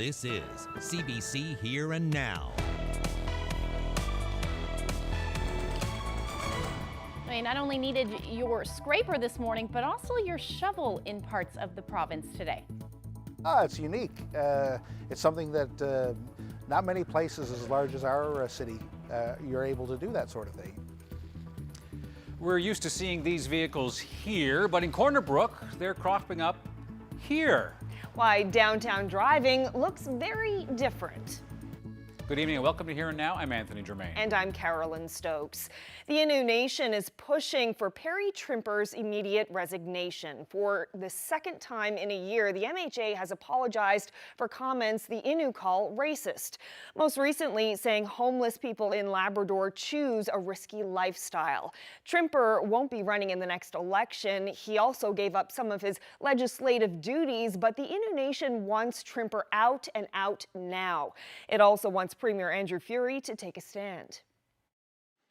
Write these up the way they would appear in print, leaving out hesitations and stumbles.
This is CBC Here and Now. I not only needed your scraper this morning, but also your shovel in parts of the province today. It's unique. It's something that not many places as large as our city, you're able to do that sort of thing. We're used to seeing these vehicles here, but in Corner Brook, they're cropping up here. Why downtown driving looks very different. Good evening and welcome to Here and Now. I'm Anthony Germain. And I'm Carolyn Stokes. The Innu Nation is pushing for Perry Trimper's immediate resignation. For the second time in a year, the MHA has apologized for comments the Innu call racist. Most recently saying homeless people in Labrador choose a risky lifestyle. Trimper won't be running in the next election. He also gave up some of his legislative duties, but the Innu Nation wants Trimper out and out now. It also wants Premier Andrew Furey to take a stand.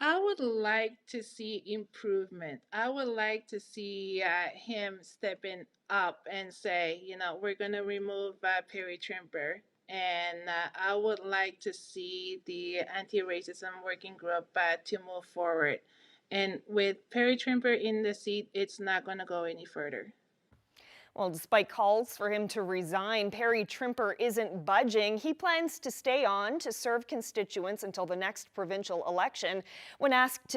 I would like to see improvement. I would like to see him stepping up and say, we're going to remove Perry Trimper. And I would like to see the anti-racism working group to move forward. And with Perry Trimper in the seat, it's not going to go any further. Well, despite calls for him to resign, Perry Trimper isn't budging. He plans to stay on to serve constituents until the next provincial election. When asked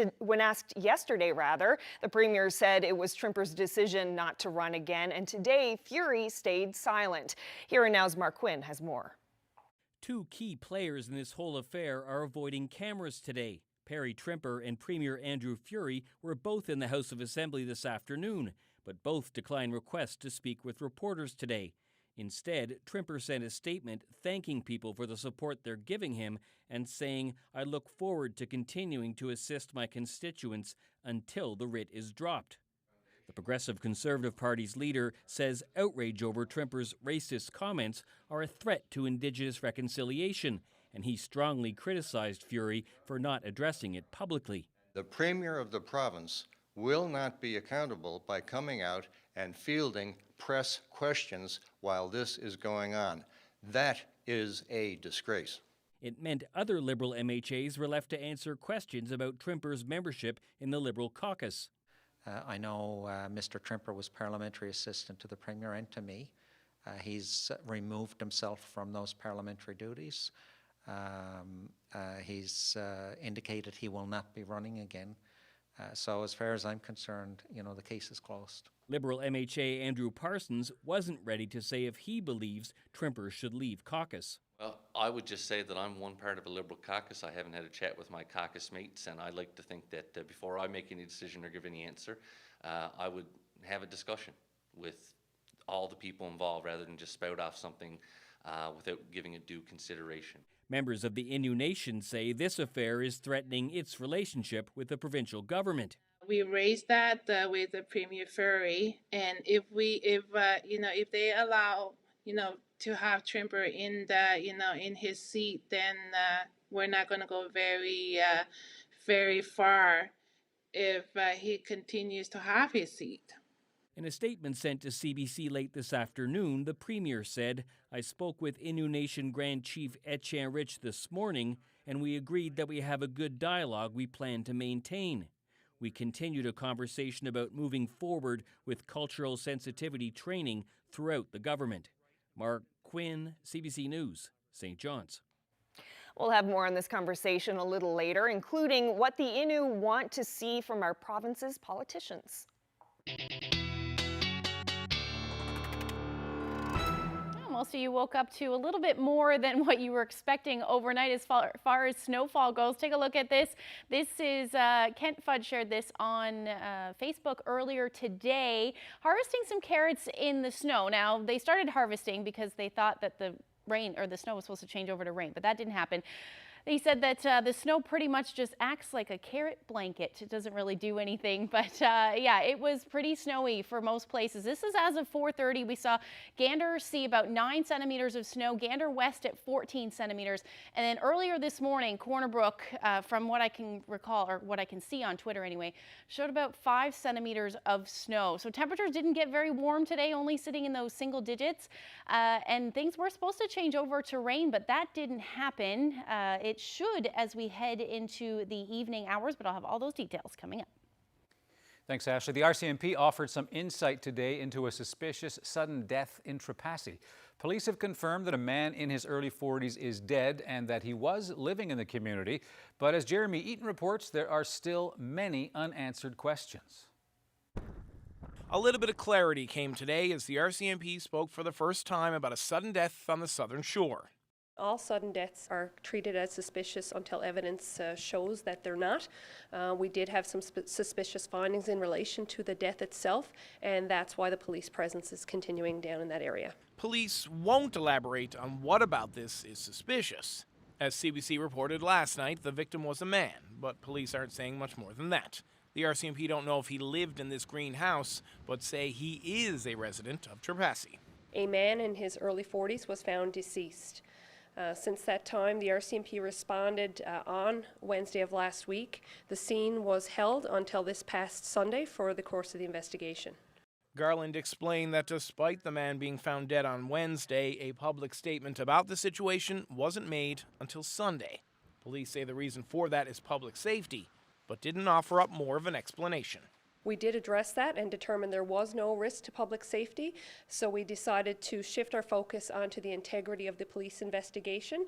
yesterday, the Premier said it was Trimper's decision not to run again, and today Furey stayed silent. Here and Now's Mark Quinn has more. Two key players in this whole affair are avoiding cameras today. Perry Trimper and Premier Andrew Furey were both in the House of Assembly this afternoon, but both declined requests to speak with reporters today. Instead, Trimper sent a statement thanking people for the support they're giving him and saying, "I look forward to continuing to assist my constituents until the writ is dropped." The Progressive Conservative Party's leader says outrage over Trimper's racist comments are a threat to Indigenous reconciliation, and he strongly criticized Furey for not addressing it publicly. The Premier of the province will not be accountable by coming out and fielding press questions while this is going on. That is a disgrace. It meant other Liberal MHAs were left to answer questions about Trimper's membership in the Liberal caucus. I know Mr. Trimper was parliamentary assistant to the Premier and to me. He's removed himself from those parliamentary duties. He's indicated he will not be running again. So as far as I'm concerned, the case is closed. Liberal MHA Andrew Parsons wasn't ready to say if he believes Trimper should leave caucus. Well, I would just say that I'm one part of a Liberal caucus. I haven't had a chat with my caucus mates, and I like to think that before I make any decision or give any answer, I would have a discussion with all the people involved rather than just spout off something without giving it due consideration. Members of the Innu Nation say this affair is threatening its relationship with the provincial government. We raised that with the Premier Furey, and if they allow to have Trimper in in his seat, then we're not going to go very far if he continues to have his seat. In a statement sent to CBC late this afternoon, the Premier said, "I spoke with Innu Nation Grand Chief Etienne Rich this morning, and we agreed that we have a good dialogue we plan to maintain. We continued a conversation about moving forward with cultural sensitivity training throughout the government." Mark Quinn, CBC News, St. John's. We'll have more on this conversation a little later, including what the Innu want to see from our province's politicians. Most of you woke up to a little bit more than what you were expecting overnight as far as snowfall goes. Take a look at this. This is Kent Fudd shared this on Facebook earlier today, harvesting some carrots in the snow. Now, they started harvesting because they thought that the rain or the snow was supposed to change over to rain, but that didn't happen. They said that the snow pretty much just acts like a carrot blanket. It doesn't really do anything, but yeah, it was pretty snowy for most places. This is as of 4:30. We saw Gander see about 9 centimeters of snow, Gander West at 14 centimeters. And then earlier this morning, Corner Brook, from what I can recall, or what I can see on Twitter anyway, showed about 5 centimeters of snow. So temperatures didn't get very warm today, only sitting in those single digits. And things were supposed to change over to rain, but that didn't happen. It should as we head into the evening hours, but I'll have all those details coming up. Thanks, Ashley. The RCMP offered some insight today into a suspicious sudden death in Trepassey. Police have confirmed that a man in his early 40s is dead and that he was living in the community. But as Jeremy Eaton reports, there are still many unanswered questions. A little bit of clarity came today as the RCMP spoke for the first time about a sudden death on the southern shore. All sudden deaths are treated as suspicious until evidence shows that they're not. We did have some suspicious findings in relation to the death itself, and that's why the police presence is continuing down in that area. Police won't elaborate on what about this is suspicious. As CBC reported last night, the victim was a man, but police aren't saying much more than that. The RCMP don't know if he lived in this greenhouse, but say he is a resident of Trepassey. A man in his early 40s was found deceased. Since that time, the RCMP responded on Wednesday of last week. The scene was held until this past Sunday for the course of the investigation. Garland explained that despite the man being found dead on Wednesday, a public statement about the situation wasn't made until Sunday. Police say the reason for that is public safety, but didn't offer up more of an explanation. We did address that and determined there was no risk to public safety, so we decided to shift our focus onto the integrity of the police investigation,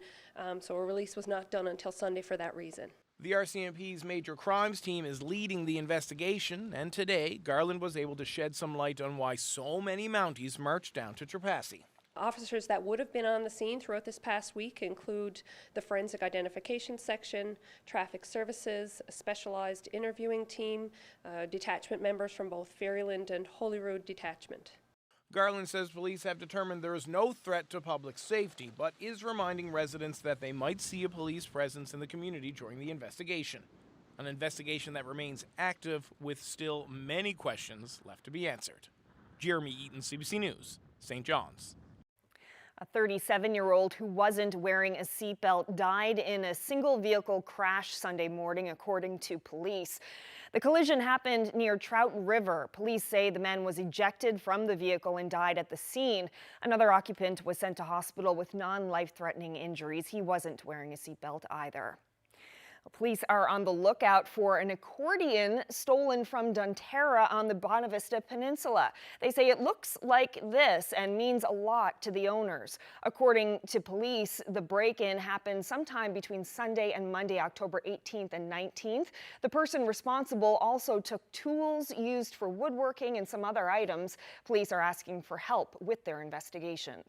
so a release was not done until Sunday for that reason. The RCMP's major crimes team is leading the investigation, and today, Garland was able to shed some light on why so many Mounties marched down to Trepassey. Officers that would have been on the scene throughout this past week include the Forensic Identification Section, Traffic Services, a specialized interviewing team, detachment members from both Fairyland and Holyrood Detachment. Garland says police have determined there is no threat to public safety, but is reminding residents that they might see a police presence in the community during the investigation. An investigation that remains active with still many questions left to be answered. Jeremy Eaton, CBC News, St. John's. A 37-year-old who wasn't wearing a seatbelt died in a single vehicle crash Sunday morning, according to police. The collision happened near Trout River. Police say the man was ejected from the vehicle and died at the scene. Another occupant was sent to hospital with non-life-threatening injuries. He wasn't wearing a seatbelt either. Police are on the lookout for an accordion stolen from Dunterra on the Bonavista Peninsula. They say it looks like this and means a lot to the owners. According to police, the break-in happened sometime between Sunday and Monday, October 18th and 19th. The person responsible also took tools used for woodworking and some other items. Police are asking for help with their investigation.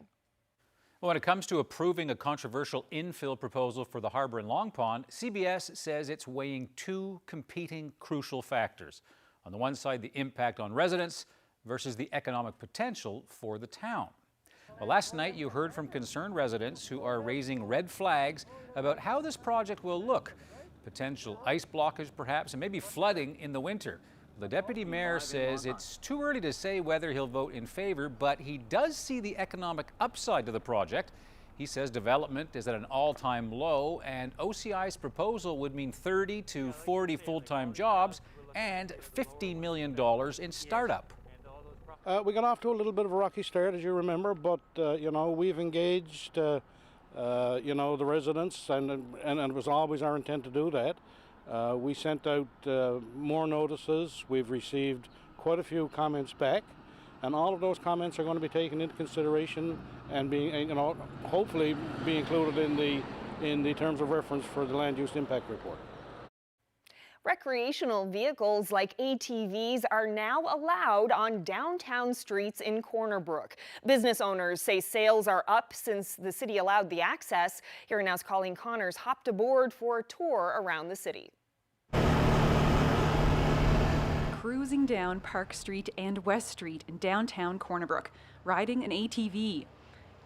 When it comes to approving a controversial infill proposal for the harbour in Long Pond, CBS says it's weighing two competing crucial factors. On the one side, the impact on residents versus the economic potential for the town. Well, last night you heard from concerned residents who are raising red flags about how this project will look. Potential ice blockage perhaps, and maybe flooding in the winter. The deputy mayor says it's too early to say whether he'll vote in favor, but he does see the economic upside to the project. He says development is at an all-time low, and OCI's proposal would mean 30 to 40 full-time jobs and $15 million in startup. We got off to a little bit of a rocky start, as you remember, but we've engaged the residents, and it was always our intent to do that. We sent out more notices. We've received quite a few comments back, and all of those comments are going to be taken into consideration and being, hopefully be included in the terms of reference for the land use impact report. Recreational vehicles like ATVs are now allowed on downtown streets in Corner Brook. Business owners say sales are up since the city allowed the access. Here Now's Colleen Connors hopped aboard for a tour around the city. Cruising down Park Street and West Street in downtown Corner Brook, riding an ATV.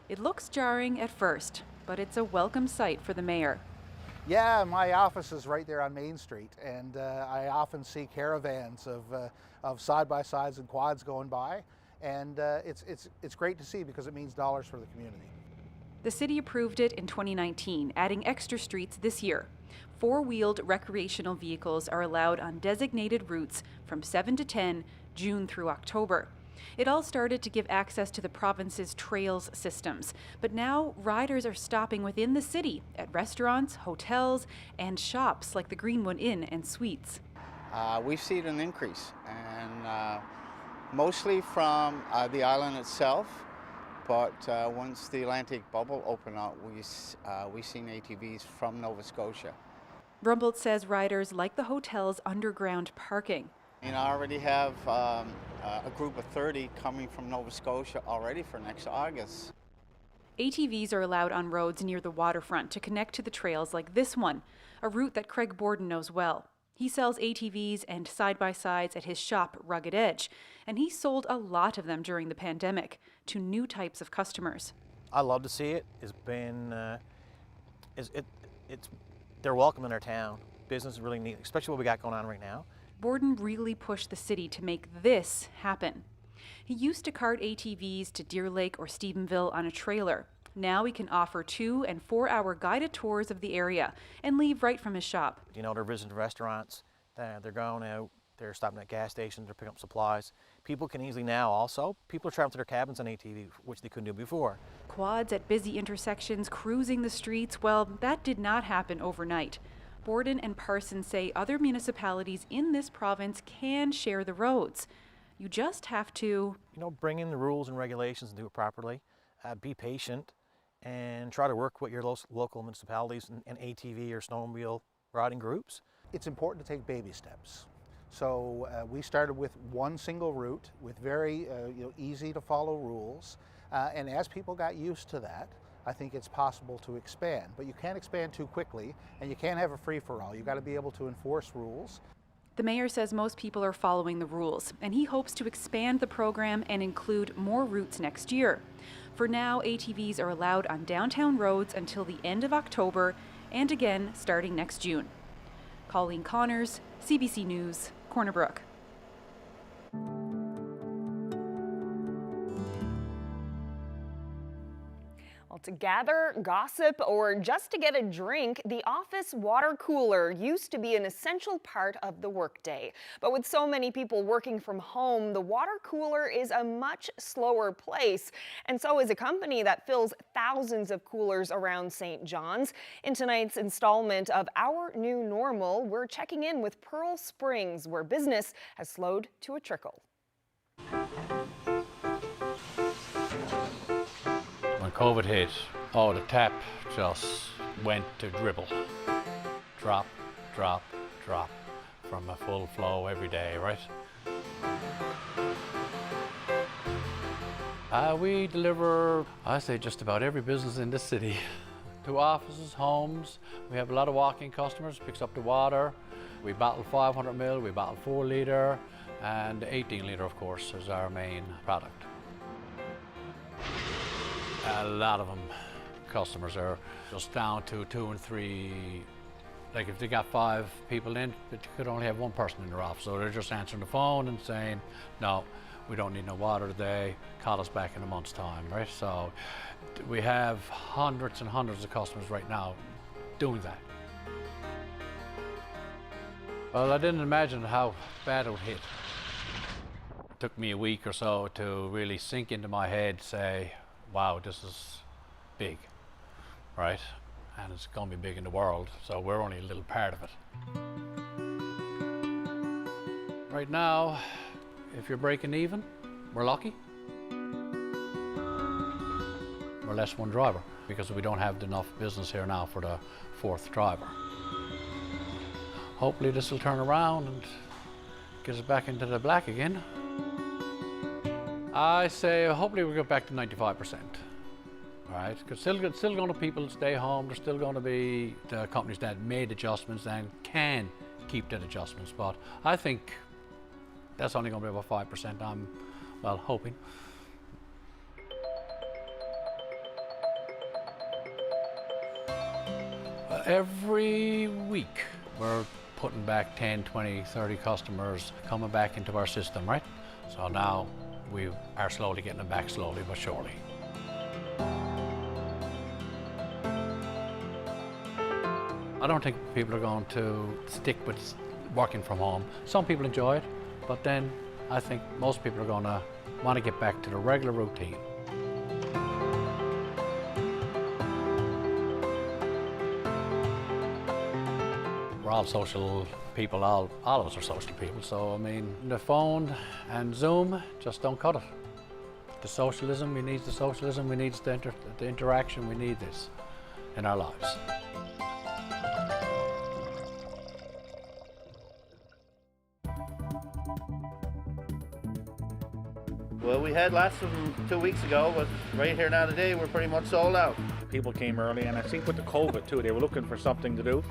It looks jarring at first, but it's a welcome sight for the mayor. Yeah, my office is right there on Main Street, and I often see caravans of side-by-sides and quads going by, and it's great to see because it means dollars for the community. The city approved it in 2019, adding extra streets this year. Four-wheeled recreational vehicles are allowed on designated routes from 7 to 10, June through October. It all started to give access to the province's trails systems, but now riders are stopping within the city at restaurants, hotels, and shops like the Greenwood Inn and Suites. We've seen an increase, and mostly from the island itself, but once the Atlantic bubble opened up, we've seen ATVs from Nova Scotia. Rumboldt says riders like the hotel's underground parking. And I already have a group of 30 coming from Nova Scotia already for next August. ATVs are allowed on roads near the waterfront to connect to the trails like this one, a route that Craig Borden knows well. He sells ATVs and side-by-sides at his shop, Rugged Edge, and he sold a lot of them during the pandemic to new types of customers. I love to see it. It's been, they're welcome in our town. Business is really neat, especially what we got going on right now. Borden really pushed the city to make this happen. He used to cart ATVs to Deer Lake or Stephenville on a trailer. Now he can offer 2- and 4-hour guided tours of the area and leave right from his shop. You know, they're visiting restaurants, they're going out, they're stopping at gas stations, they're picking up supplies. People can easily now also, people are traveling to their cabins on ATV, which they couldn't do before. Quads at busy intersections, cruising the streets, well, that did not happen overnight. Borden and Parsons say other municipalities in this province can share the roads. You just have to, bring in the rules and regulations and do it properly. Be patient and try to work with your local municipalities and ATV or snowmobile riding groups. It's important to take baby steps. So we started with one single route with very easy to follow rules, and as people got used to that, I think it's possible to expand, but you can't expand too quickly, and you can't have a free-for-all. You've got to be able to enforce rules. The mayor says most people are following the rules, and he hopes to expand the program and include more routes next year. For now, ATVs are allowed on downtown roads until the end of October, and again starting next June. Colleen Connors, CBC News, Corner Brook. To gather, gossip, or just to get a drink, the office water cooler used to be an essential part of the workday. But with so many people working from home, the water cooler is a much slower place. And so is a company that fills thousands of coolers around St. John's. In tonight's installment of Our New Normal, we're checking in with Pearl Springs, where business has slowed to a trickle. When COVID hit, the tap just went to dribble. Drop, drop, drop from a full flow every day, right? We deliver, I say, just about every business in the city. To offices, homes. We have a lot of walk-in customers, picks up the water. We bottle 500 ml, we bottle 4 litre, and 18 litre, of course, is our main product. A lot of them, customers are just down to 2 and 3. Like if they got 5 people in, but you could only have 1 person in their office. So they're just answering the phone and saying, no, we don't need no water today, call us back in a month's time, right? So we have hundreds and hundreds of customers right now doing that. Well, I didn't imagine how bad it would hit. It took me a week or so to really sink into my head, say, wow, this is big, right? And it's going to be big in the world, so we're only a little part of it. Right now, if you're breaking even, we're lucky. We're less 1 driver because we don't have enough business here now for the 4th driver. Hopefully this will turn around and get us back into the black again. I say hopefully we'll get back to 95%. All right, because still going to people stay home. There's still going to be the companies that made adjustments and can keep that adjustments. But I think that's only going to be about 5%. I'm, hoping. Every week we're putting back 10, 20, 30 customers coming back into our system, right? So now we are slowly getting them back, slowly but surely. I don't think people are going to stick with working from home. Some people enjoy it, but then I think most people are going to want to get back to the regular routine. We're all social people, all of us are social people, so I mean, the phone and Zoom just don't cut it. The socialism, we need the socialism, we need the interaction, we need this in our lives. Well, we had lots of them 2 weeks ago, but right here now today, we're pretty much sold out. People came early, and I think with the COVID too, they were looking for something to do.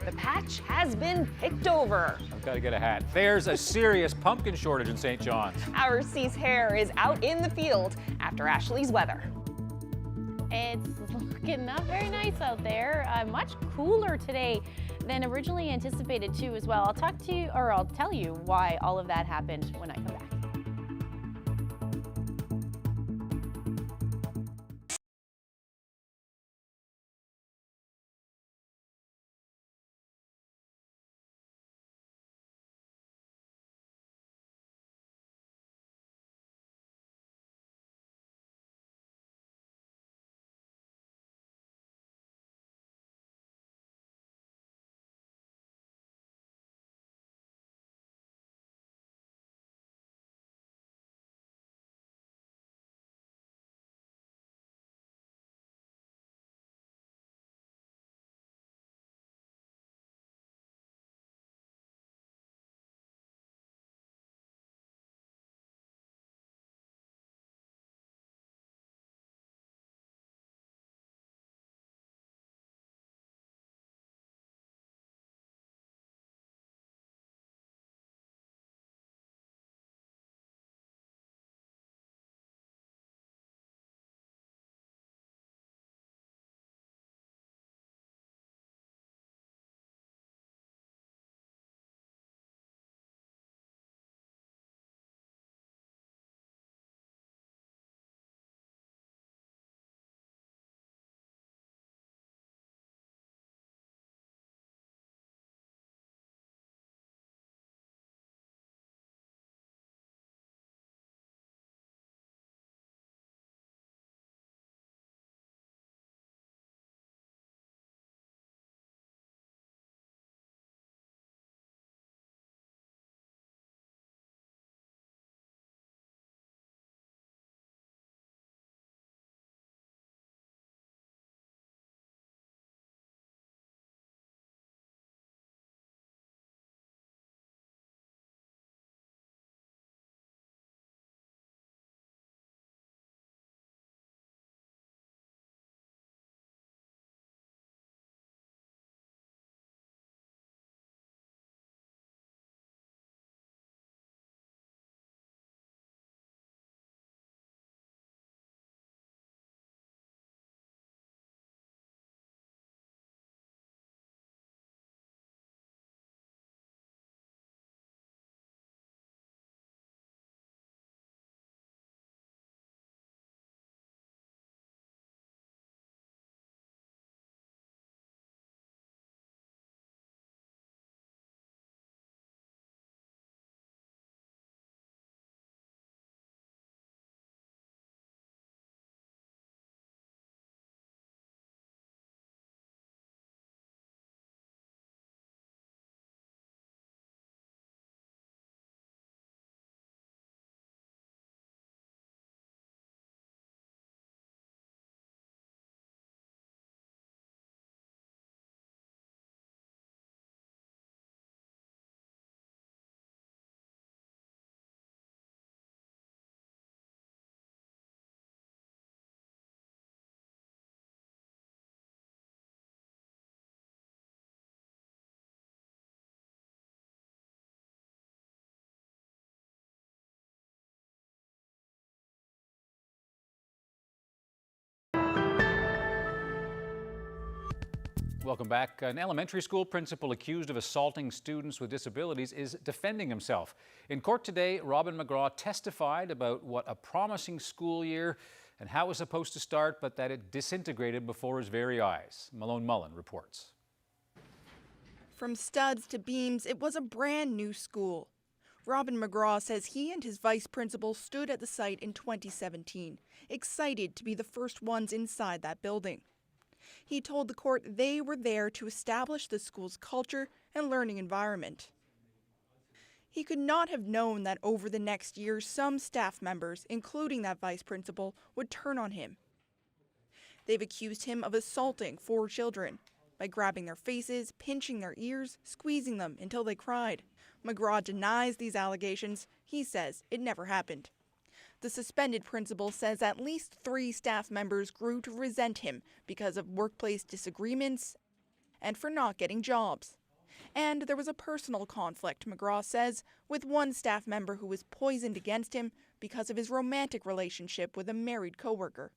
The patch has been picked over. I've got to get a hat. There's a serious pumpkin shortage in St. John's. Our C's Hare is out in the field after Ashley's weather. It's looking not very nice out there. Much cooler today than originally anticipated too as well. I'll tell you why all of that happened when I come back. Welcome back. An elementary school principal accused of assaulting students with disabilities is defending himself. In court today, Robin McGraw testified about what a promising school year and how it was supposed to start, but that it disintegrated before his very eyes. Malone Mullen reports. From studs to beams, it was a brand new school. Robin McGraw says he and his vice principal stood at the site in 2017, excited to be the first ones inside that building. He told the court they were there to establish the school's culture and learning environment. He could not have known that over the next year, some staff members, including that vice principal, would turn on him. They've accused him of assaulting 4 children by grabbing their faces, pinching their ears, squeezing them until they cried. McGraw denies these allegations. He says it never happened. The suspended principal says at least 3 staff members grew to resent him because of workplace disagreements and for not getting jobs. And there was a personal conflict, McGraw says, with one staff member who was poisoned against him because of his romantic relationship with a married coworker.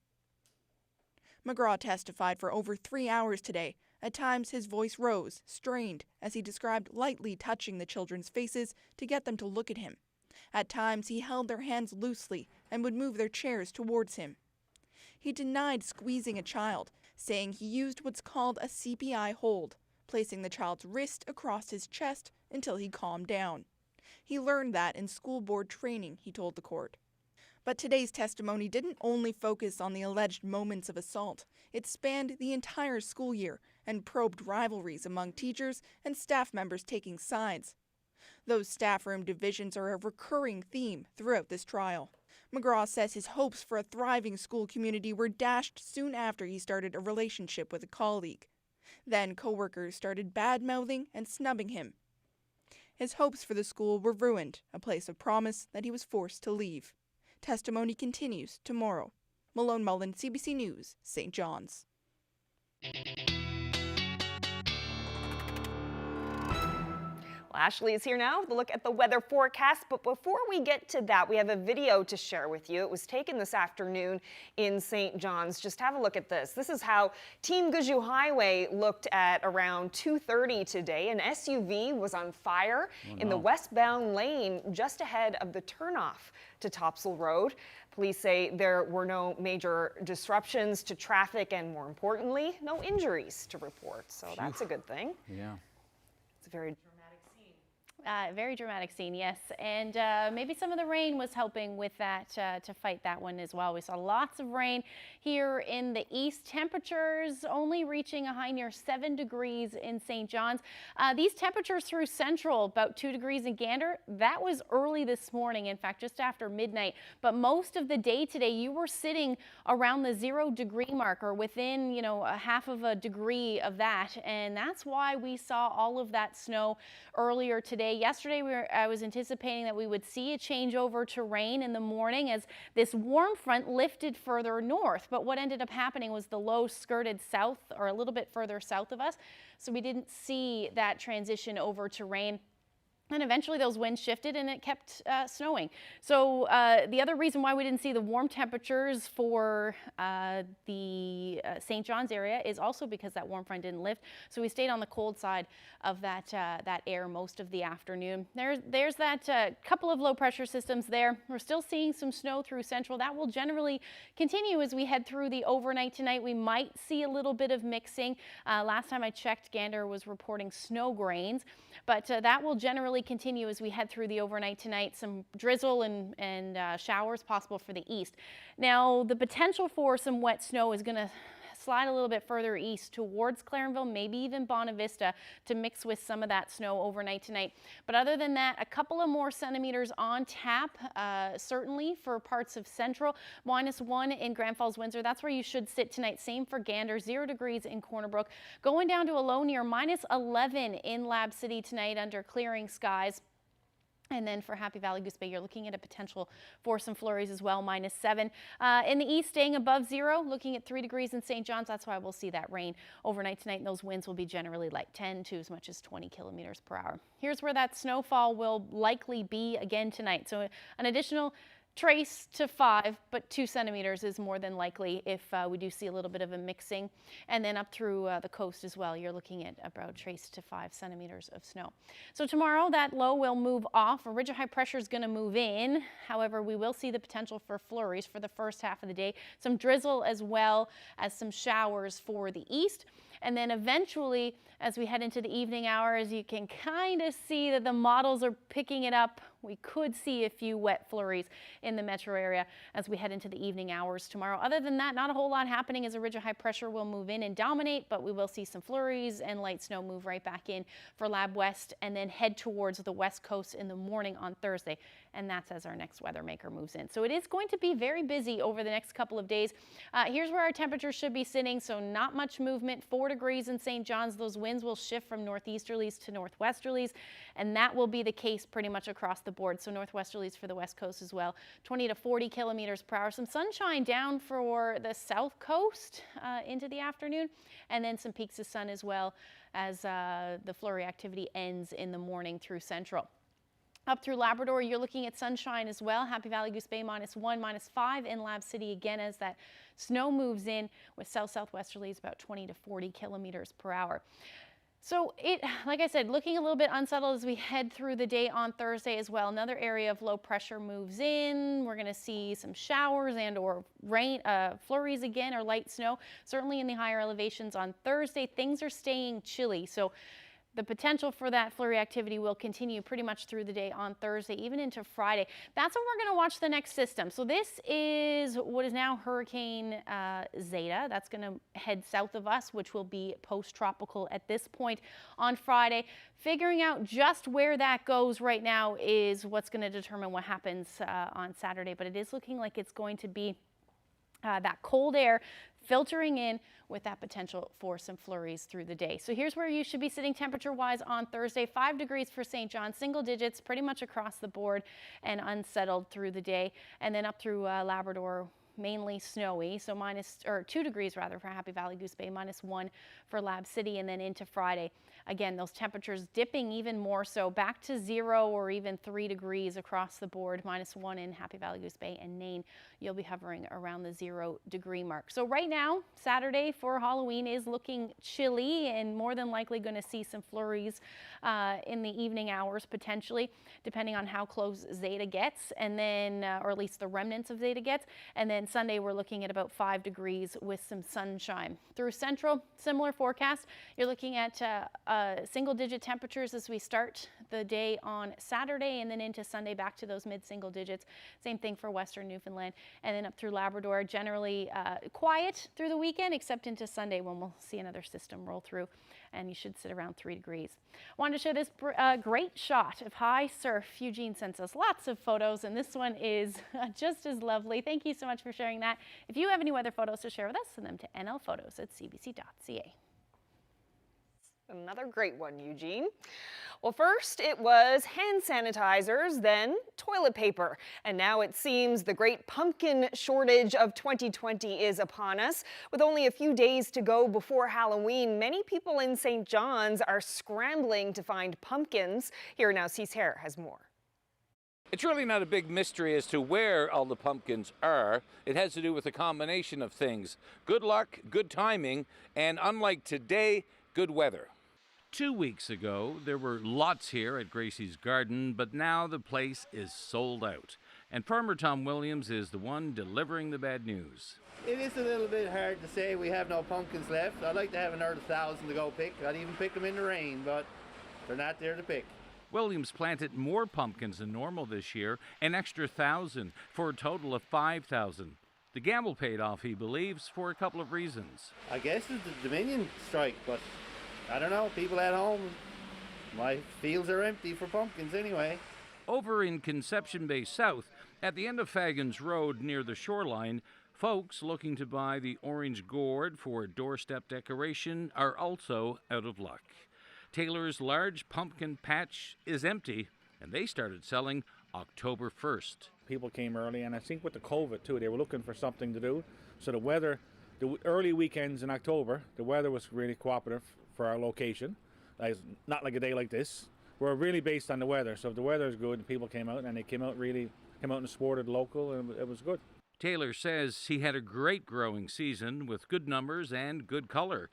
McGraw testified for over 3 hours today. At times his voice rose, strained, as he described lightly touching the children's faces to get them to look at him. At times he held their hands loosely and would move their chairs towards him. He denied squeezing a child, saying he used what's called a CPI hold, placing the child's wrist across his chest until he calmed down. He learned that in school board training, he told the court. But today's testimony didn't only focus on the alleged moments of assault. It spanned the entire school year and probed rivalries among teachers and staff members taking sides. Those staff room divisions are a recurring theme throughout this trial. McGraw says his hopes for a thriving school community were dashed soon after he started a relationship with a colleague. Then coworkers started bad-mouthing and snubbing him. His hopes for the school were ruined, a place of promise that he was forced to leave. Testimony continues tomorrow. Malone Mullen, CBC News, St. John's. Well, Ashley is here now with a look at the weather forecast, but before we get to that, we have a video to share with you. It was taken this afternoon in St. John's. Just have a look at this. This is how Team Guzhou Highway looked at around 2:30 today. An SUV was on fire in the westbound lane just ahead of the turnoff to Topsail Road. Police say there were no major disruptions to traffic and, more importantly, no injuries to report. So that's a good thing. Yeah. It's a very very dramatic scene, yes. And maybe some of the rain was helping with that to fight that one as well. We saw lots of rain here in the east. Temperatures only reaching a high near 7 degrees in St. John's. These temperatures through central, about 2 degrees in Gander, that was early this morning, in fact, just after midnight. But most of the day today, you were sitting around the 0 degree mark or within, a half of a degree of that. And that's why we saw all of that snow earlier today. Yesterday, I was anticipating that we would see a changeover to rain in the morning as this warm front lifted further north. But what ended up happening was the low skirted south or a little bit further south of us. So we didn't see that transition over to rain. And eventually those winds shifted and it kept snowing. So the other reason why we didn't see the warm temperatures for the St. John's area is also because that warm front didn't lift. So we stayed on the cold side of that air most of the afternoon. There's that couple of low pressure systems there. We're still seeing some snow through central. That will generally continue as we head through the overnight tonight. We might see a little bit of mixing. Last time I checked, Gander was reporting snow grains, but that will generally continue as we head through the overnight tonight. Some drizzle and showers possible for the east. Now, the potential for some wet snow is going to slide a little bit further east towards Clarenville, maybe even Bonavista, to mix with some of that snow overnight tonight. But other than that, a couple of more centimeters on tap, certainly for parts of central. -1 in Grand Falls, Windsor. That's where you should sit tonight. Same for Gander, 0 degrees in Corner Brook. Going down to a low near -11 in Lab City tonight under clearing skies. And then for Happy Valley, Goose Bay, you're looking at a potential for some flurries as well, -7. In the east, staying above 0, looking at 3 degrees in St. John's. That's why we'll see that rain overnight tonight. And those winds will be generally light, 10 to as much as 20 kilometers per hour. Here's where that snowfall will likely be again tonight. So an additional trace to 5, but 2 centimeters is more than likely if we do see a little bit of a mixing. And then up through the coast as well, you're looking at about trace to 5 centimeters of snow. So tomorrow that low will move off. A ridge of high pressure is going to move in. However, we will see the potential for flurries for the first half of the day. Some drizzle as well as some showers for the east. And then eventually, as we head into the evening hours, you can kind of see that the models are picking it up. We could see a few wet flurries in the metro area as we head into the evening hours tomorrow. Other than that, not a whole lot happening as a ridge of high pressure will move in and dominate, but we will see some flurries and light snow move right back in for Lab West and then head towards the west coast in the morning on Thursday. And that's as our next weather maker moves in. So it is going to be very busy over the next couple of days. Here's where our temperatures should be sitting. So not much movement, 4 degrees in St. John's. Those winds will shift from northeasterlies to northwesterlies, and that will be the case pretty much across the board. So northwesterlies for the west coast as well, 20 to 40 kilometers per hour. Some sunshine down for the south coast into the afternoon, and then some peaks of sun as well as the flurry activity ends in the morning through central. Up through Labrador, you're looking at sunshine as well. Happy Valley, Goose Bay, -1, -5 in Lab City again as that snow moves in with south-southwesterlies about 20 to 40 kilometers per hour. So like I said, looking a little bit unsettled as we head through the day on Thursday as well. Another area of low pressure moves in. We're going to see some showers and or rain, flurries again, or light snow. Certainly in the higher elevations on Thursday, things are staying chilly. So the potential for that flurry activity will continue pretty much through the day on Thursday, even into Friday. That's when we're going to watch the next system. So this is what is now Hurricane Zeta. That's going to head south of us, which will be post-tropical at this point on Friday. Figuring out just where that goes right now is what's going to determine what happens on Saturday. But it is looking like it's going to be that cold air filtering in with that potential for some flurries through the day. So here's where you should be sitting temperature-wise on Thursday. 5 degrees for St. John, single digits pretty much across the board and unsettled through the day. And then up through Labrador, mainly snowy, so 2 degrees rather for Happy Valley, Goose Bay, -1 for Lab City, and then into Friday. Again, those temperatures dipping even more so back to 0 or even 3 degrees across the board, -1 in Happy Valley, Goose Bay, and Nain. You'll be hovering around the 0-degree mark. So right now, Saturday for Halloween is looking chilly and more than likely going to see some flurries in the evening hours potentially, depending on how close Zeta gets, and then, or at least the remnants of Zeta gets. And then Sunday, we're looking at about 5 degrees with some sunshine. Through Central, similar forecast. You're looking at single-digit temperatures as we start the day on Saturday, and then into Sunday back to those mid-single digits. Same thing for Western Newfoundland, and then up through Labrador. Generally quiet through the weekend, except into Sunday when we'll see another system roll through, and you show sit around 3 degrees. Wanted to show this great shot of high surf. Eugene sends us lots of photos, and this one is just as lovely. Thank you so much for sharing that. If you have any weather photos to share with us, send them to nlphotos@cbc.ca. Another great one, Eugene. Well, first it was hand sanitizers, then toilet paper. And now it seems the great pumpkin shortage of 2020 is upon us. With only a few days to go before Halloween, many people in St. John's are scrambling to find pumpkins. Here now, Cease Hare has more. It's really not a big mystery as to where all the pumpkins are. It has to do with a combination of things. Good luck, good timing, and unlike today, good weather. 2 weeks ago, there were lots here at Gracie's Garden, but now the place is sold out. And Farmer Tom Williams is the one delivering the bad news. It is a little bit hard to say we have no pumpkins left. I'd like to have another 1,000 to go pick. I'd even pick them in the rain, but they're not there to pick. Williams planted more pumpkins than normal this year, an extra 1,000, for a total of 5,000. The gamble paid off, he believes, for a couple of reasons. I guess it's the Dominion strike, but I don't know. People at home, my fields are empty for pumpkins anyway. Over in Conception Bay South, at the end of Fagans Road near the shoreline, folks looking to buy the orange gourd for doorstep decoration are also out of luck. Taylor's large pumpkin patch is empty, and they started selling October 1st. People came early, and I think with the COVID too, they were looking for something to do. So the weather, the early weekends in October, the weather was really cooperative for our location. Not like a day like this. We're really based on the weather. So if the weather is good, people came out, and they came out really came out and supported local, and it was good. Taylor says he had a great growing season with good numbers and good color.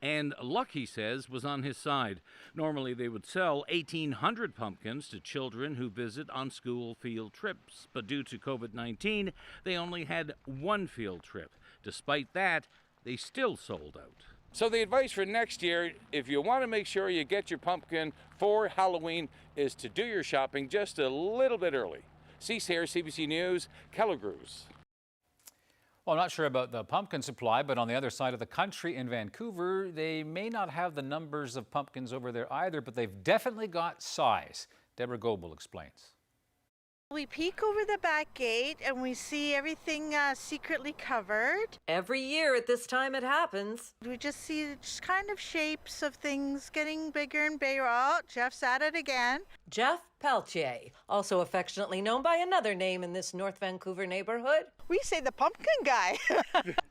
And luck, he says, was on his side. Normally they would sell 1,800 pumpkins to children who visit on school field trips. But due to COVID-19, they only had one field trip. Despite that, they still sold out. So the advice for next year, if you want to make sure you get your pumpkin for Halloween, is to do your shopping just a little bit early. Cease here, CBC News, Kelligrews. Well, I'm not sure about the pumpkin supply, but on the other side of the country in Vancouver, they may not have the numbers of pumpkins over there either, but they've definitely got size. Deborah Goebel explains. We peek over the back gate and we see everything secretly covered. Every year at this time it happens. We just see just kind of shapes of things getting bigger and bigger. Oh, Jeff's at it again. Jeff Peltier, also affectionately known by another name in this North Vancouver neighborhood. We say the pumpkin guy.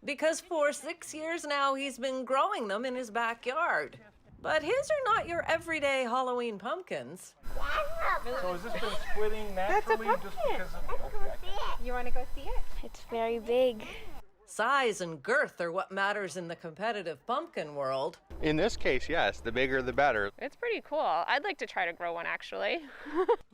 Because for 6 years now he's been growing them in his backyard. But his are not your everyday Halloween pumpkins. So has this been splitting naturally just because of... You want to go see it? It's very big. Size and girth are what matters in the competitive pumpkin world. In this case, yes, the bigger the better. It's pretty cool. I'd like to try to grow one, actually.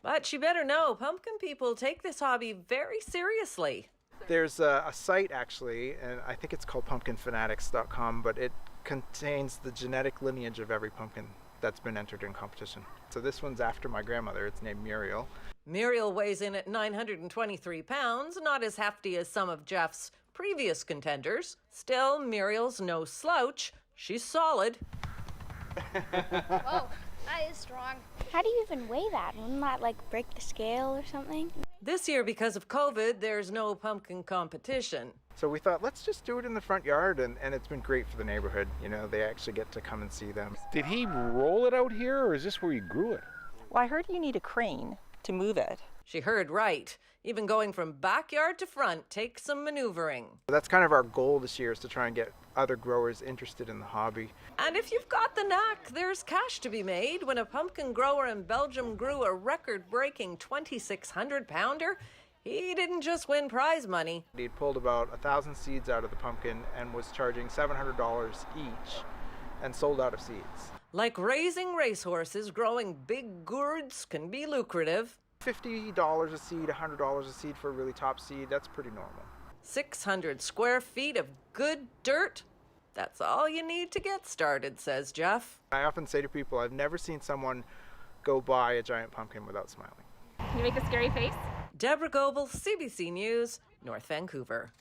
But you better know, pumpkin people take this hobby very seriously. There's a site actually, and I think it's called pumpkinfanatics.com, but it contains the genetic lineage of every pumpkin that's been entered in competition. So this one's after my grandmother. It's named Muriel. Muriel weighs in at 923 pounds, not as hefty as some of Jeff's previous contenders. Still, Muriel's no slouch. She's solid. Whoa, that is strong. How do you even weigh that? Wouldn't that like break the scale or something? This year, because of COVID, there's no pumpkin competition. So we thought, let's just do it in the front yard, and it's been great for the neighborhood. You know, they actually get to come and see them. Did he roll it out here, or is this where he grew it? Well, I heard you need a crane to move it. She heard right. Even going from backyard to front takes some maneuvering. That's kind of our goal this year, is to try and get other growers interested in the hobby. And if you've got the knack, there's cash to be made. When a pumpkin grower in Belgium grew a record-breaking 2,600 pounder, he didn't just win prize money. He'd pulled about 1,000 seeds out of the pumpkin and was charging $700 each and sold out of seeds. Like raising racehorses, growing big gourds can be lucrative. $50 a seed, $100 a seed for a really top seed, that's pretty normal. 600 square feet of good dirt. That's all you need to get started, says Jeff. I often say to people, I've never seen someone go buy a giant pumpkin without smiling. Can you make a scary face? Deborah Goebel, CBC News, North Vancouver.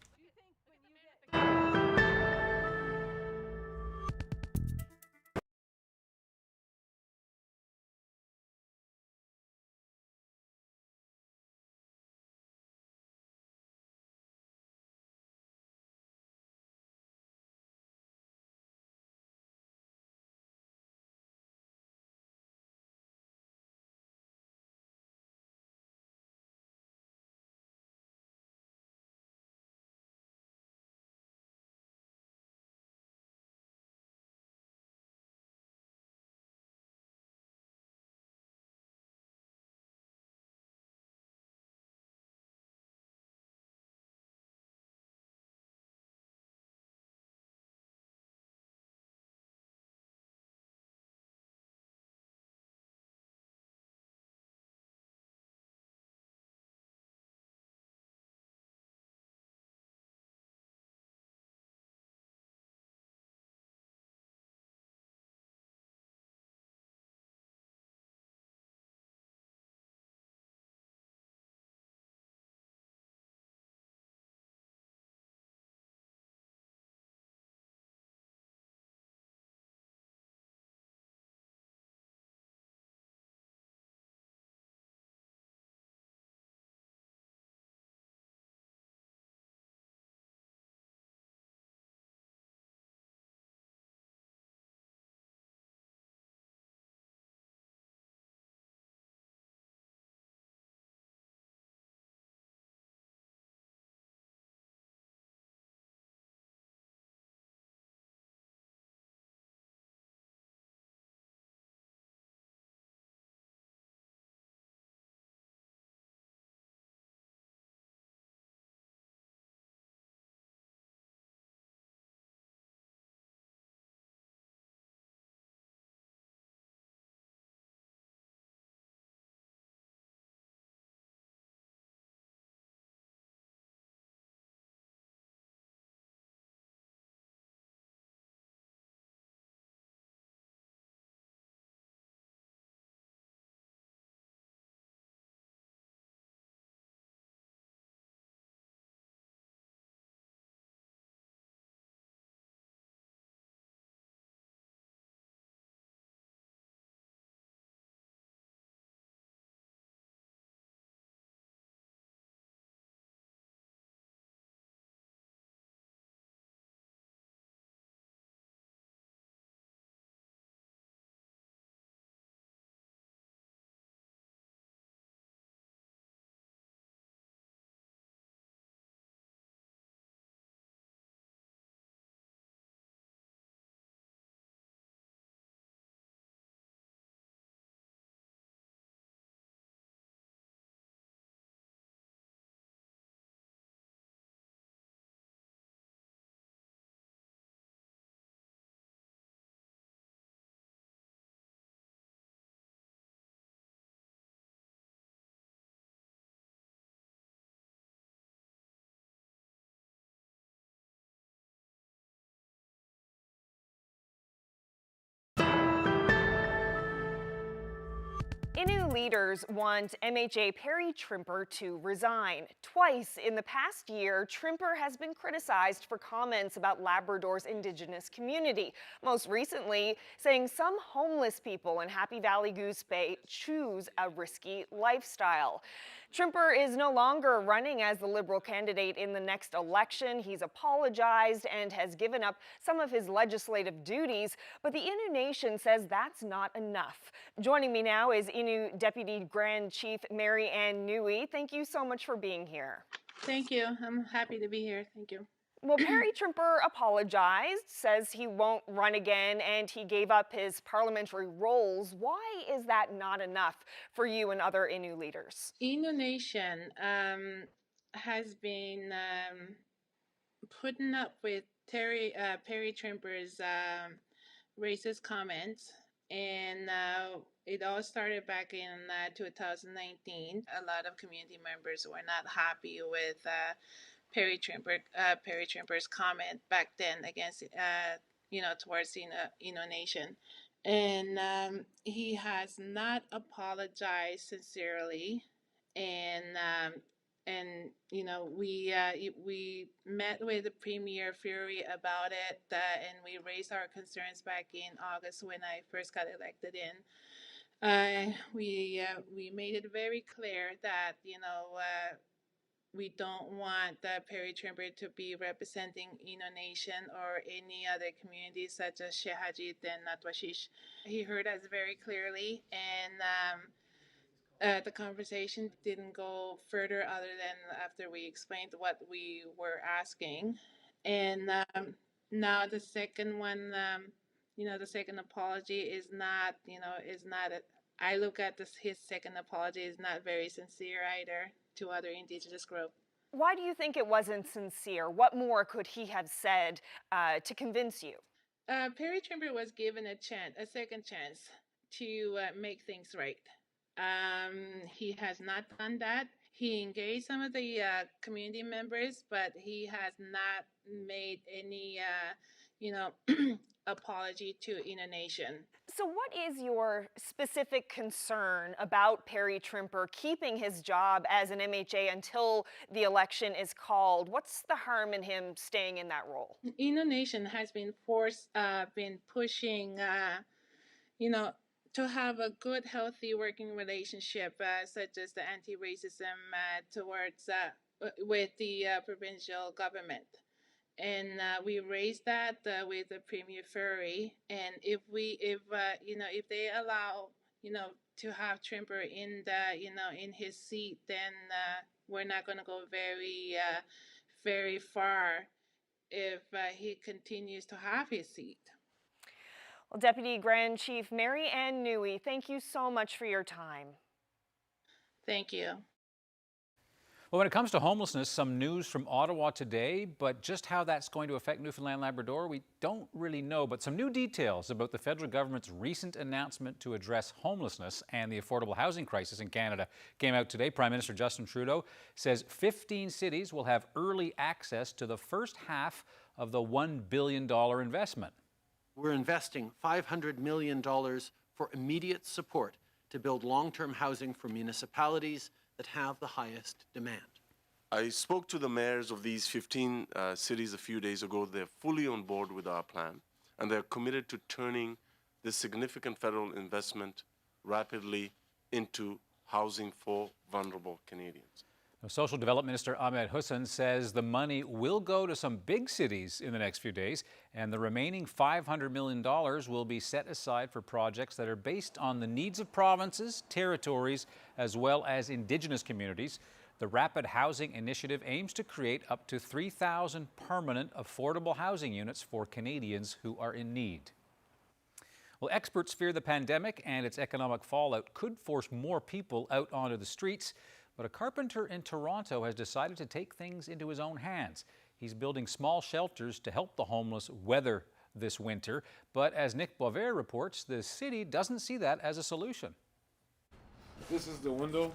Innu leaders want MHA Perry Trimper to resign. Twice in the past year, Trimper has been criticized for comments about Labrador's Indigenous community. Most recently, saying some homeless people in Happy Valley Goose Bay choose a risky lifestyle. Trimper is no longer running as the Liberal candidate in the next election. He's apologized and has given up some of his legislative duties, but the Innu Nation says that's not enough. Joining me now is Innu Deputy Grand Chief Mary Ann Newey. Thank you so much for being here. Thank you. I'm happy to be here. Thank you. Well, Perry Trimper apologized, says he won't run again, and he gave up his parliamentary roles. Why is that not enough for you and other Innu leaders? Innu Nation has been putting up with Perry Trimper's racist comments, and it all started back in 2019. A lot of community members were not happy with Perry Trimper's comment back then against, towards Innu Nation. And he has not apologized sincerely. And we met with the Premier Fury about it, and we raised our concerns back in August when I first got elected in. We made it very clear that, we don't want Perry Trimper to be representing Innu Nation or any other communities such as Shehajit and Natwashish. He heard us very clearly, and the conversation didn't go further other than after we explained what we were asking. And now the second one, the second apology is not, I look at his second apology is not very sincere either to other Indigenous groups. Why do you think it wasn't sincere? What more could he have said to convince you? Perry Trimper was given a second chance to make things right. He has not done that. He engaged some of the community members, but he has not made any, apology to Innu Nation. So what is your specific concern about Perry Trimper keeping his job as an MHA until the election is called? What's the harm in him staying in that role? Innu Nation has been pushing, to have a good, healthy working relationship, such as the anti-racism towards with the provincial government. And we raised that with the Premier Fury, and if they allow to have Trimper in in his seat, then we're not going to go very far if he continues to have his seat. Well, Deputy Grand Chief Mary Ann Newey, thank you so much for your time. Thank you. Well, when it comes to homelessness, some news from Ottawa today, but just how that's going to affect Newfoundland and Labrador, we don't really know. But some new details about the federal government's recent announcement to address homelessness and the affordable housing crisis in Canada came out today. Prime Minister Justin Trudeau says 15 cities will have early access to the first half of the $1 billion investment. We're investing $500 million for immediate support to build long-term housing for municipalities that have the highest demand. I spoke to the mayors of these 15 cities a few days ago. They're fully on board with our plan, and they're committed to turning this significant federal investment rapidly into housing for vulnerable Canadians. Social Development Minister Ahmed Hussein says the money will go to some big cities in the next few days, and the remaining $500 million will be set aside for projects that are based on the needs of provinces, territories, as well as Indigenous communities. The Rapid Housing Initiative aims to create up to 3,000 permanent affordable housing units for Canadians who are in need. Well, experts fear the pandemic and its economic fallout could force more people out onto the streets. But a carpenter in Toronto has decided to take things into his own hands. He's building small shelters to help the homeless weather this winter. But as Nick Boisvert reports, the city doesn't see that as a solution. This is the window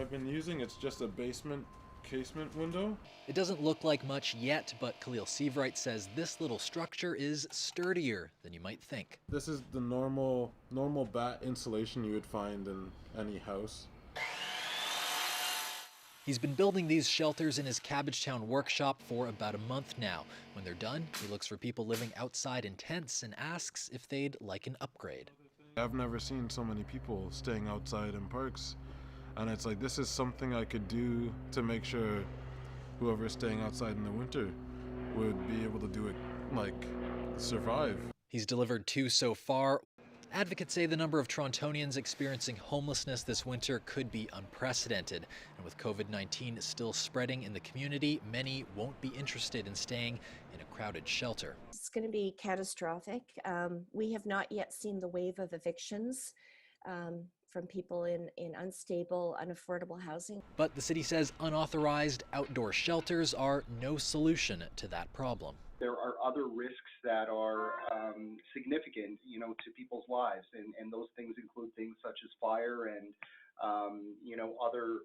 I've been using. It's just a basement casement window. It doesn't look like much yet, but Khalil Seavright says this little structure is sturdier than you might think. This is the normal bat insulation you would find in any house. He's been building these shelters in his Cabbagetown workshop for about a month now. When they're done, he looks for people living outside in tents and asks if they'd like an upgrade. I've never seen so many people staying outside in parks, and it's like this is something I could do to make sure whoever's staying outside in the winter would be able to do it, like, survive. He's delivered 2 so far. Advocates say the number of Torontonians experiencing homelessness this winter could be unprecedented. And with COVID-19 still spreading in the community, many won't be interested in staying in a crowded shelter. It's going to be catastrophic. We have not yet seen the wave of evictions from people in unstable, unaffordable housing. But the city says unauthorized outdoor shelters are no solution to that problem. There are other risks that are significant, to people's lives, and those things include things such as fire and, other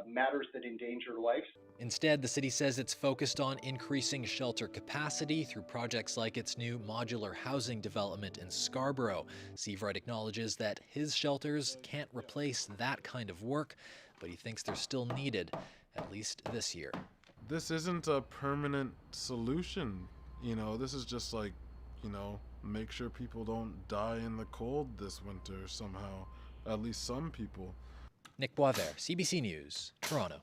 matters that endanger life. Instead, the city says it's focused on increasing shelter capacity through projects like its new modular housing development in Scarborough. Seavright acknowledges that his shelters can't replace that kind of work, but he thinks they're still needed, at least this year. This isn't a permanent solution, this is just like, make sure people don't die in the cold this winter somehow, at least some people. Nick Boisvert, CBC News, Toronto.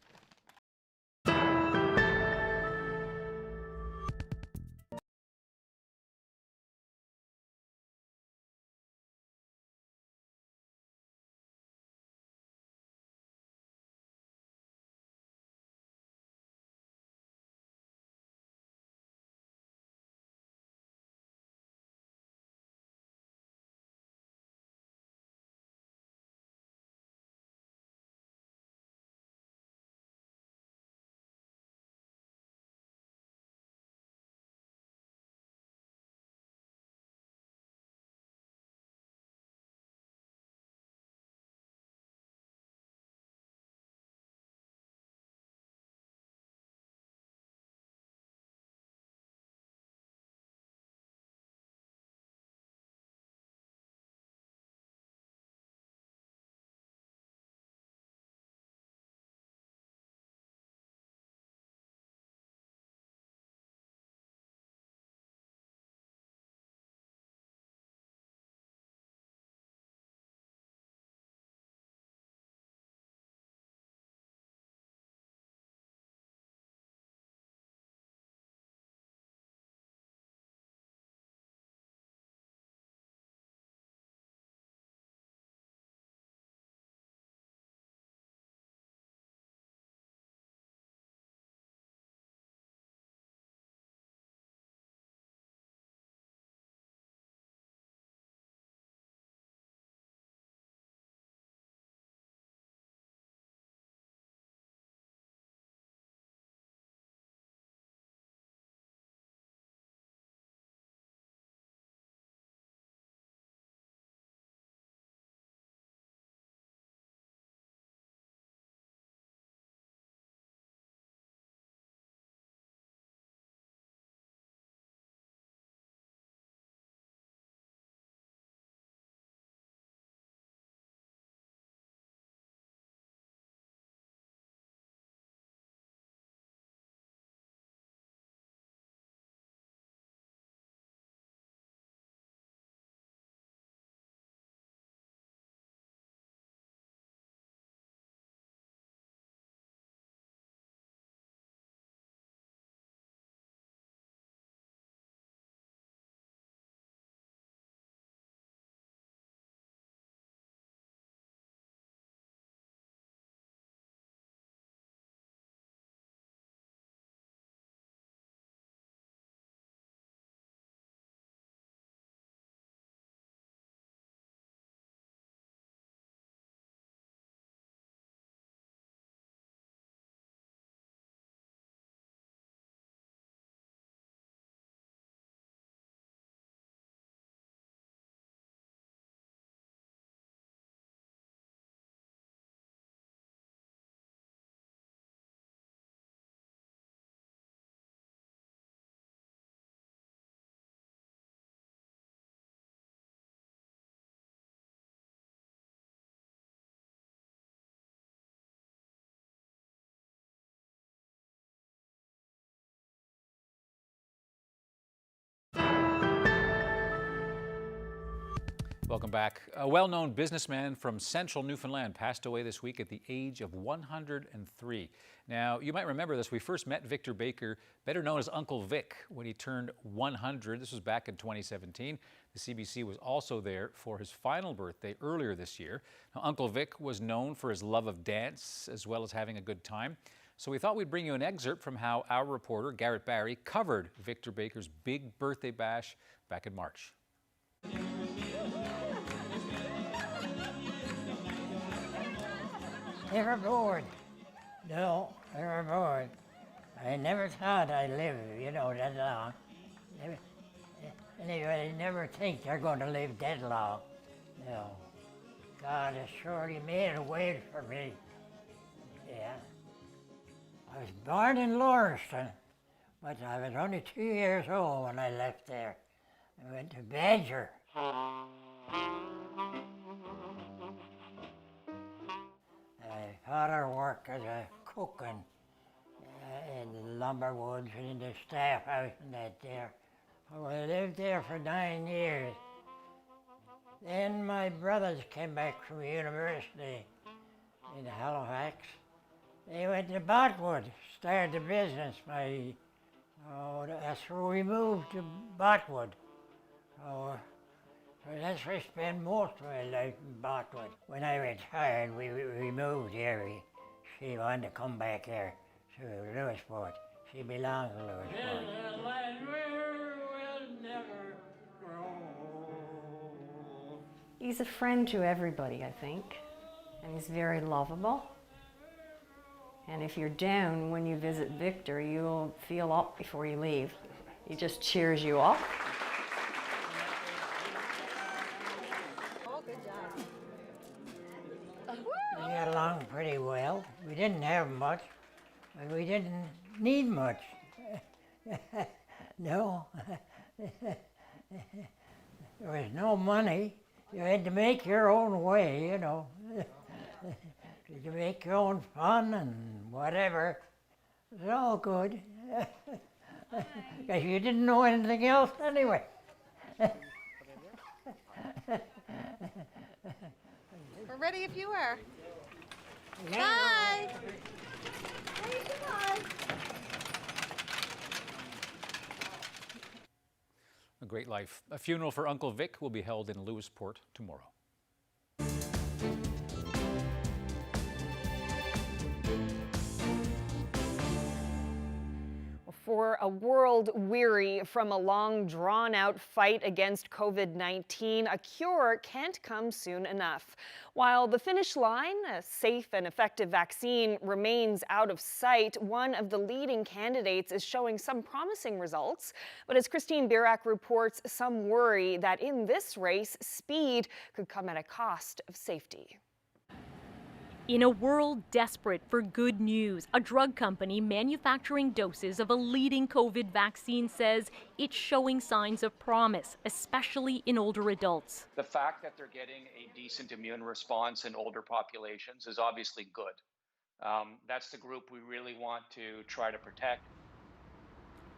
Welcome back. A well-known businessman from central Newfoundland passed away this week at the age of 103. Now, you might remember this. We first met Victor Baker, better known as Uncle Vic, when he turned 100. This was back in 2017. The CBC was also there for his final birthday earlier this year. Now, Uncle Vic was known for his love of dance as well as having a good time. So we thought we'd bring you an excerpt from how our reporter, Garrett Barry, covered Victor Baker's big birthday bash back in March. Never bored. No, never bored. I never thought I'd live, that long. Anybody never think they're going to live that long. No. God has surely made a way for me. Yeah. I was born in Lauriston, but I was only 2 years old when I left there. I went to Badger. My father worked as a cook in the lumber woods and in the staff house and that there. Well, I lived there for 9 years. Then my brothers came back from university in Halifax. They went to Botwood, started the business. That's where we moved, to Botwood. So that's where I spent most of my life, in Botwood. When I retired, we moved here. She wanted to come back here to Lewisport. She belongs to Lewisport. He's a friend to everybody, I think, and he's very lovable. And if you're down when you visit Victor, you'll feel up before you leave. He just cheers you up. We got along pretty well. We didn't have much, but we didn't need much. No. There was no money. You had to make your own way, You make your own fun and whatever. It was all good. Because you didn't know anything else anyway. We're ready if you are. Yeah. Bye. Bye. A great life. A funeral for Uncle Vic will be held in Lewisport tomorrow. For a world weary from a long, drawn-out fight against COVID-19, a cure can't come soon enough. While the finish line, a safe and effective vaccine, remains out of sight, one of the leading candidates is showing some promising results. But as Christine Birack reports, some worry that in this race, speed could come at a cost of safety. In a world desperate for good news, a drug company manufacturing doses of a leading COVID vaccine says it's showing signs of promise, especially in older adults. The fact that they're getting a decent immune response in older populations is obviously good. That's the group we really want to try to protect.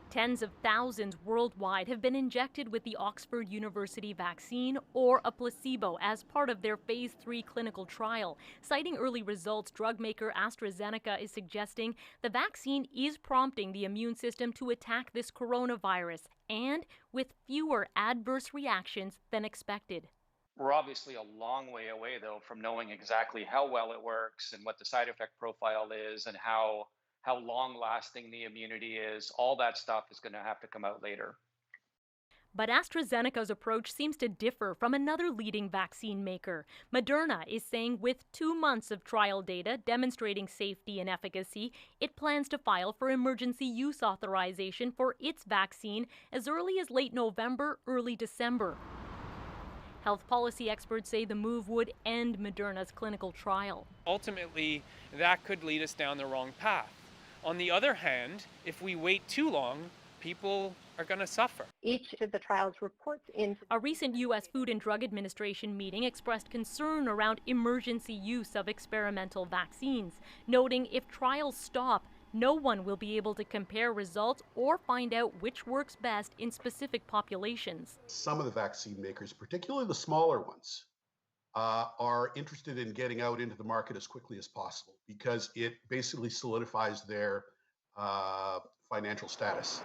Tens of thousands worldwide have been injected with the Oxford University vaccine or a placebo as part of their phase 3 clinical trial. Citing early results, drug maker AstraZeneca is suggesting the vaccine is prompting the immune system to attack this coronavirus and with fewer adverse reactions than expected. We're obviously a long way away, though, from knowing exactly how well it works and what the side effect profile is and how long-lasting the immunity is. All that stuff is going to have to come out later. But AstraZeneca's approach seems to differ from another leading vaccine maker. Moderna is saying with 2 months of trial data demonstrating safety and efficacy, it plans to file for emergency use authorization for its vaccine as early as late November, early December. Health policy experts say the move would end Moderna's clinical trial. Ultimately, that could lead us down the wrong path. On the other hand, if we wait too long, people are going to suffer. Each of the trials reports into a recent U.S. Food and Drug Administration meeting expressed concern around emergency use of experimental vaccines, noting if trials stop, no one will be able to compare results or find out which works best in specific populations. Some of the vaccine makers, particularly the smaller ones, are interested in getting out into the market as quickly as possible because it basically solidifies their financial status.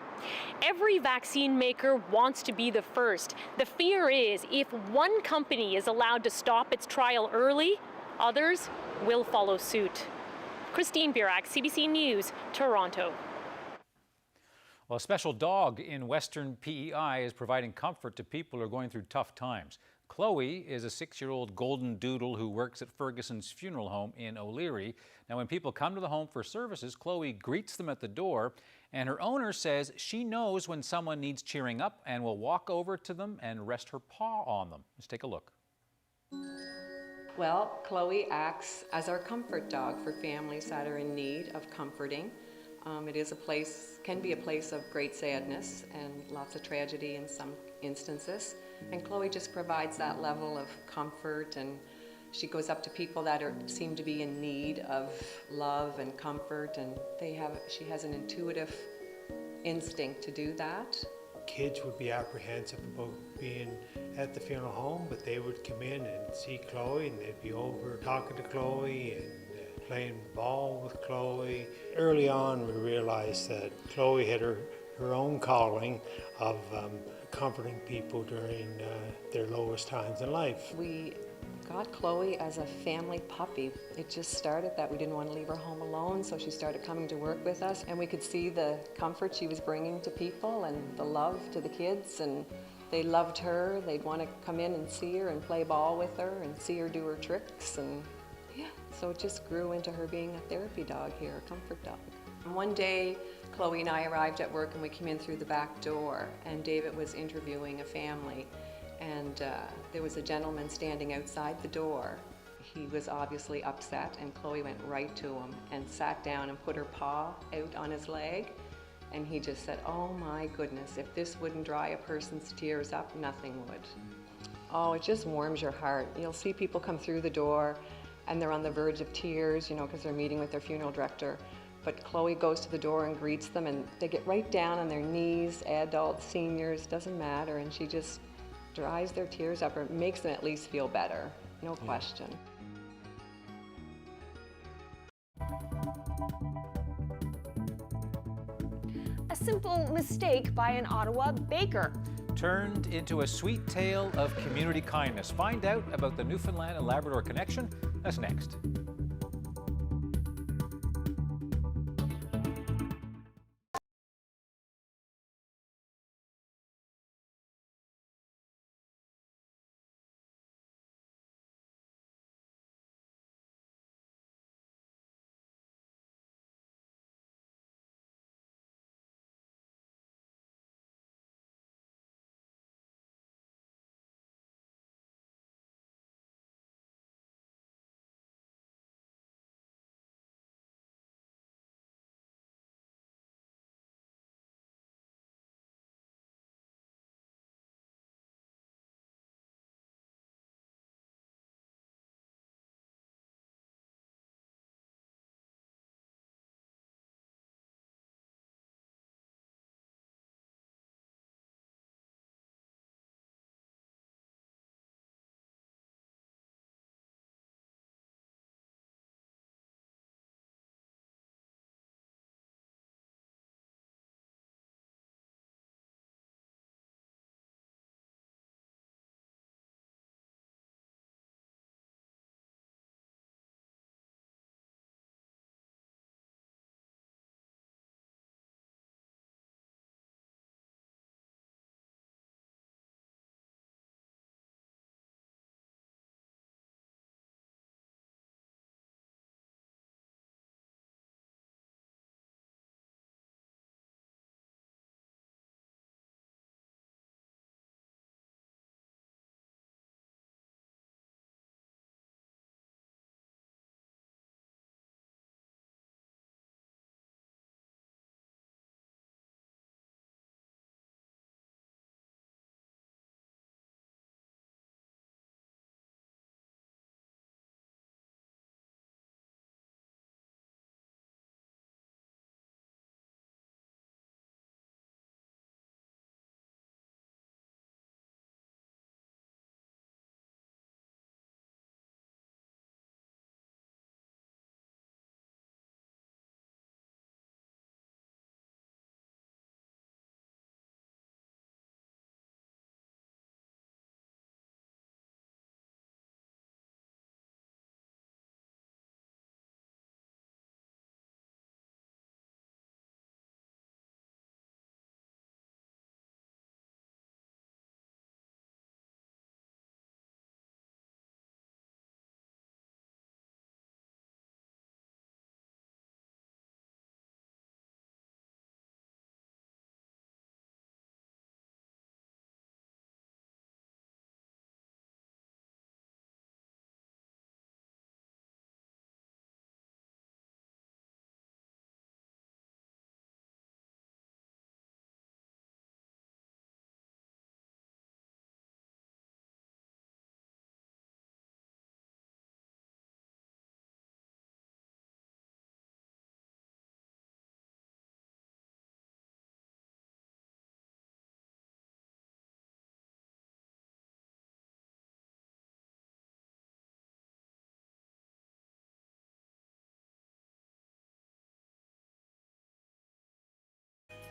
Every vaccine maker wants to be the first. The fear is if one company is allowed to stop its trial early, others will follow suit. Christine Burak, CBC News, Toronto. Well, a special dog in Western PEI is providing comfort to people who are going through tough times. Chloe is a 6-year-old golden doodle who works at Ferguson's funeral home in O'Leary. Now, when people come to the home for services, Chloe greets them at the door, and her owner says she knows when someone needs cheering up and will walk over to them and rest her paw on them. Let's take a look. Well, Chloe acts as our comfort dog for families that are in need of comforting. It is can be a place of great sadness and lots of tragedy in some instances. And Chloe just provides that level of comfort, and she goes up to people that seem to be in need of love and comfort, and she has an intuitive instinct to do that. Kids would be apprehensive about being at the funeral home, but they would come in and see Chloe, and they'd be over talking to Chloe and playing ball with Chloe. Early on, we realized that Chloe had her own calling of comforting people during their lowest times in life. We got Chloe as a family puppy. It just started that we didn't want to leave her home alone, so she started coming to work with us, and we could see the comfort she was bringing to people and the love to the kids, and they loved her. They'd want to come in and see her and play ball with her and see her do her tricks, and yeah, so it just grew into her being a therapy dog here, a comfort dog. One day, Chloe and I arrived at work and we came in through the back door, and David was interviewing a family, and there was a gentleman standing outside the door. He was obviously upset, and Chloe went right to him and sat down and put her paw out on his leg, and he just said, "Oh my goodness, if this wouldn't dry a person's tears up, nothing would." Oh, it just warms your heart. You'll see people come through the door and they're on the verge of tears, because they're meeting with their funeral director. But Chloe goes to the door and greets them, and they get right down on their knees, adults, seniors, doesn't matter, and she just dries their tears up, or makes them at least feel better, no question. A simple mistake by an Ottawa baker Turned into a sweet tale of community kindness. Find out about the Newfoundland and Labrador connection. That's next.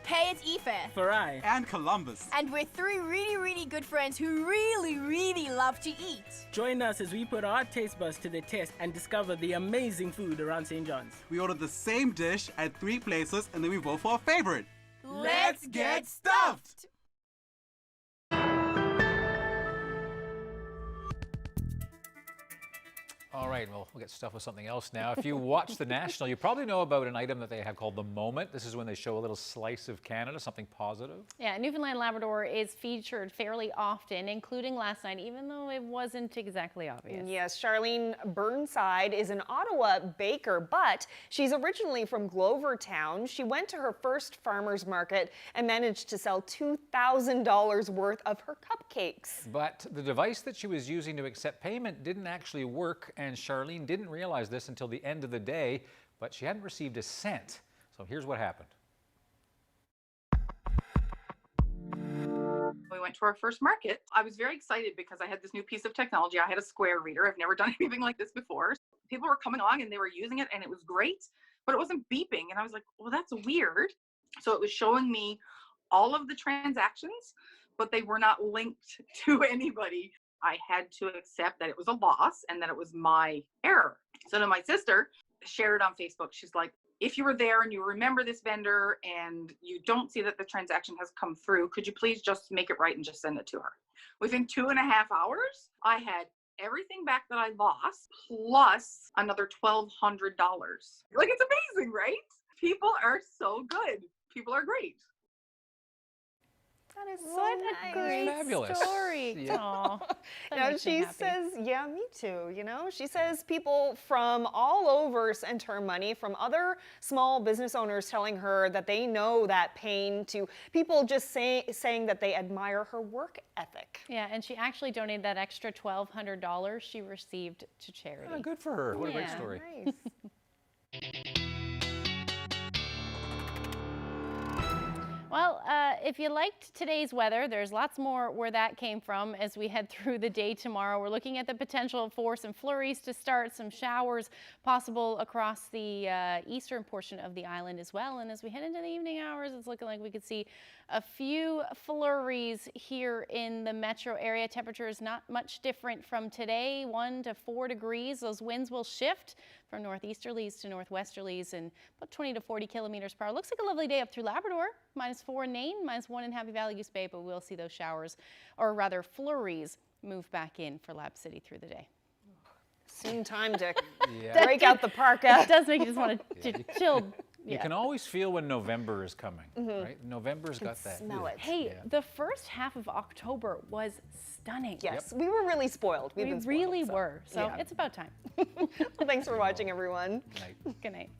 Hey, it's Aoife. Farai. And Columbus. And we're three really good friends who really love to eat. Join us as we put our taste buds to the test and discover the amazing food around St. John's. We ordered the same dish at 3 places and then we vote for our favorite. Let's get stuffed! All right, well, we'll get stuff with something else now. If you watch the National, you probably know about an item that they have called The Moment. This is when they show a little slice of Canada, something positive. Yeah, Newfoundland and Labrador is featured fairly often, including last night, even though it wasn't exactly obvious. Yes, Charlene Burnside is an Ottawa baker, but she's originally from Glovertown. She went to her first farmer's market and managed to sell $2,000 worth of her cupcakes. But the device that she was using to accept payment didn't actually work, and Charlene didn't realize this until the end of the day, but she hadn't received a cent. So here's what happened. We went to our first market. I was very excited because I had this new piece of technology. I had a square reader. I've never done anything like this before. People were coming along and they were using it and it was great, but it wasn't beeping. And I was like, well, that's weird. So it was showing me all of the transactions, but they were not linked to anybody. I had to accept that it was a loss and that it was my error. So then my sister shared it on Facebook. She's like, if you were there and you remember this vendor and you don't see that the transaction has come through, could you please just make it right and just send it to her? Within 2.5 hours, I had everything back that I lost, plus another $1,200. Like, it's amazing, right? People are so good. People are great. That is What a great Fabulous. story. Yeah. Aw, that Now makes me she happy. says, yeah, me too, you know? She says people from all over send her money, from other small business owners telling her that they know that pain, to people just saying that they admire her work ethic. Yeah, and she actually donated that extra $1,200 she received to charity. Oh, good for her. What a great story. Nice. Well, if you liked today's weather, there's lots more where that came from as we head through the day tomorrow. We're looking at the potential for some flurries to start, some showers possible across the eastern portion of the island as well. And as we head into the evening hours, it's looking like we could see a few flurries here in the metro area. Temperature is not much different from today, 1 to 4 degrees. Those winds will shift from northeasterlies to northwesterlies and about 20 to 40 kilometers per hour. Looks like a lovely day up through Labrador. -4 in Nain, -1 in Happy Valley, Goose Bay, but we'll see those showers, or rather flurries, move back in for Lab City through the day. Soon time to Yeah. break out the parka. It does make you just want to chill. You can always feel when November is coming, right? November's got that. Smell it. Hey, Yeah. the first half of October was stunning. Yes, we were really spoiled. We We've been really spoiled, were. So yeah. it's about time. Thanks for watching, everyone. Good night. Good night.